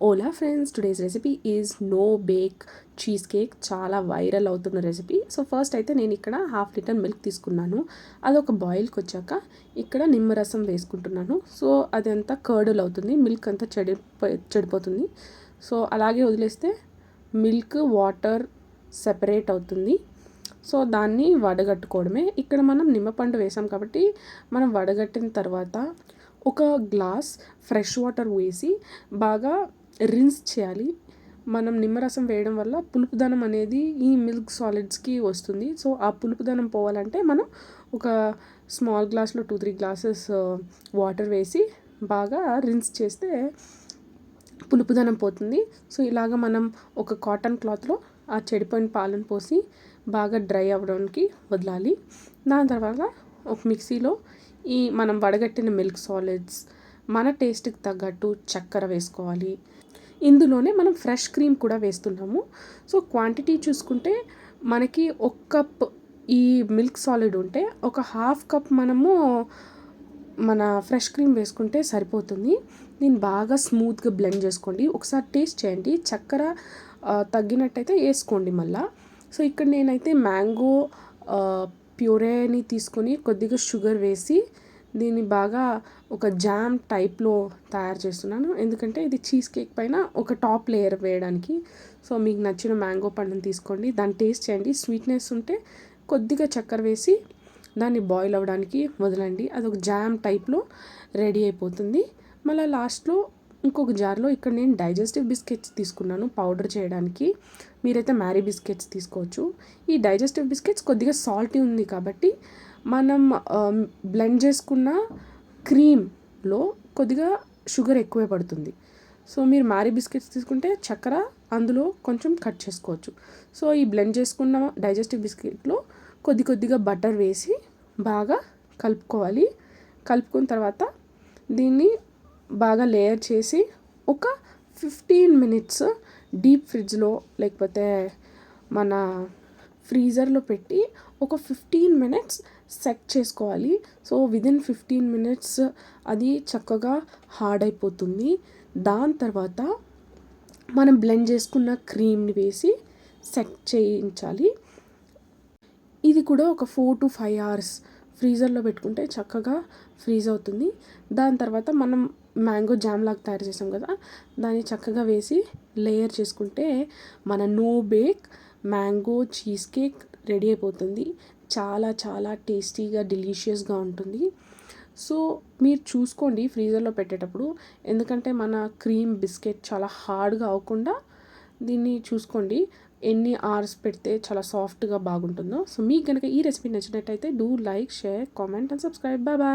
Ola friends, today's recipe is no bake cheese cake. చాలా viral అవుతున్న recipe. So first అయితే నేను ఇక్కడ 1/2 లీటర్ మిల్క్ తీసుకున్నాను. అదొక బాయిల్కి వచ్చాక ఇక్కడ నిమ్మరసం వేసుకుంటున్నాను. సో అదంతా కర్డల్ అవుతుంది, మిల్క్ అంతా చెడిపోతుంది. సో అలాగే వదిలేస్తే మిల్క్ వాటర్ సెపరేట్ అవుతుంది. సో దాన్ని వడగట్టుకోవడమే. ఇక్కడ మనం నిమ్మపండు వేసాం కాబట్టి మనం వడగట్టిన తర్వాత ఒక గ్లాస్ ఫ్రెష్ వాటర్ వేసి బాగా రిన్స్ చేయాలి. మనం నిమ్మరసం వేయడం వల్ల పులుపుదనం అనేది ఈ మిల్క్ సాలిడ్స్కి వస్తుంది. సో ఆ పులుపుదనం పోవాలంటే మనం ఒక స్మాల్ గ్లాస్లో 2-3 గ్లాసెస్ వాటర్ వేసి బాగా రిన్స్ చేస్తే పులుపుదనం పోతుంది. సో ఇలాగ మనం ఒక కాటన్ క్లాత్లో ఆ చెడిపోయిన పాలను పోసి బాగా డ్రై అవ్వడానికి వదలాలి. దాని తర్వాత ఒక మిక్సీలో ఈ మనం వడగట్టిన మిల్క్ సాలిడ్స్, మన టేస్ట్కి తగ్గట్టు చక్కెర వేసుకోవాలి. ఇందులోనే మనం ఫ్రెష్ క్రీమ్ కూడా వేస్తున్నాము. సో క్వాంటిటీ చూసుకుంటే మనకి 1 కప్ ఈ మిల్క్ సాలిడ్ ఉంటే ఒక 1/2 కప్ మనము మన ఫ్రెష్ క్రీమ్ వేసుకుంటే సరిపోతుంది. దీన్ని బాగా స్మూత్గా బ్లెండ్ చేసుకోండి. ఒకసారి టేస్ట్ చేయండి, చక్కెర తగ్గినట్టయితే వేసుకోండి మళ్ళా. సో ఇక్కడ నేనైతే మ్యాంగో ప్యూరేని తీసుకొని కొద్దిగా షుగర్ వేసి దీన్ని బాగా ఒక జామ్ టైప్లో తయారు చేస్తున్నాను. ఎందుకంటే ఇది చీజ్ కేక్ పైన ఒక టాప్ లేయర్ వేయడానికి. సో మీకు నచ్చిన మ్యాంగో పండుని తీసుకోండి, దాన్ని టేస్ట్ చేయండి. స్వీట్నెస్ ఉంటే కొద్దిగా చక్కెర వేసి దాన్ని బాయిల్ అవ్వడానికి వదలండి. అదొక జామ్ టైప్లో రెడీ అయిపోతుంది. మళ్ళీ లాస్ట్లో ఇంకొక జార్లో ఇక్కడ నేను డైజెస్టివ్ బిస్కెట్స్ తీసుకున్నాను పౌడర్ చేయడానికి. మీరైతే మ్యారీ బిస్కెట్స్ తీసుకోవచ్చు. ఈ డైజెస్టివ్ బిస్కెట్స్ కొద్దిగా సాల్టీ ఉంది కాబట్టి మనం బ్లెండ్ చేసుకున్న క్రీమ్లో కొద్దిగా షుగర్ ఎక్కువే పడుతుంది. సో మీరు మ్యారీ బిస్కెట్స్ తీసుకుంటే చక్కెర అందులో కొంచెం కట్ చేసుకోవచ్చు. సో ఈ బ్లెండ్ చేసుకున్న డైజెస్టివ్ బిస్కెట్లో కొద్దిగా బటర్ వేసి బాగా కలుపుకోవాలి. కలుపుకున్న తర్వాత దీన్ని బాగా లేయర్ చేసి ఒక 15 మినిట్స్ డీప్ ఫ్రిడ్జ్లో లేకపోతే మన ఫ్రీజర్లో పెట్టి ఒక 15 మినిట్స్ సెట్ చేసుకోవాలి. సో విదిన్ 15 మినిట్స్ అది చక్కగా హార్డ్ అయిపోతుంది. దాని తర్వాత మనం బ్లెండ్ చేసుకున్న క్రీమ్ని వేసి సెట్ చేయించాలి. ఇది కూడా ఒక 4 to 5 hours ఫ్రీజర్లో పెట్టుకుంటే చక్కగా ఫ్రీజ్ అవుతుంది. దాని తర్వాత మనం మ్యాంగో జామ్ లాగా తయారు చేసాం కదా, దాన్ని చక్కగా వేసి లేయర్ చేసుకుంటే మన no bake mango cheese cake ready అయిపోతుంది. చాలా చాలా టేస్టీగా డెలీషియస్గా ఉంటుంది. సో మీరు చూసుకోండి ఫ్రీజర్లో పెట్టేటప్పుడు, ఎందుకంటే మన క్రీమ్ బిస్కెట్ చాలా హార్డ్గా అవ్వకుండా దీన్ని చూసుకోండి ఎన్ని అవర్స్ పెడితే చాలా సాఫ్ట్గా బాగుంటుందో. సో మీకు కనుక ఈ రెసిపీ నచ్చినట్టయితే do like, share, comment and subscribe. Bye bye.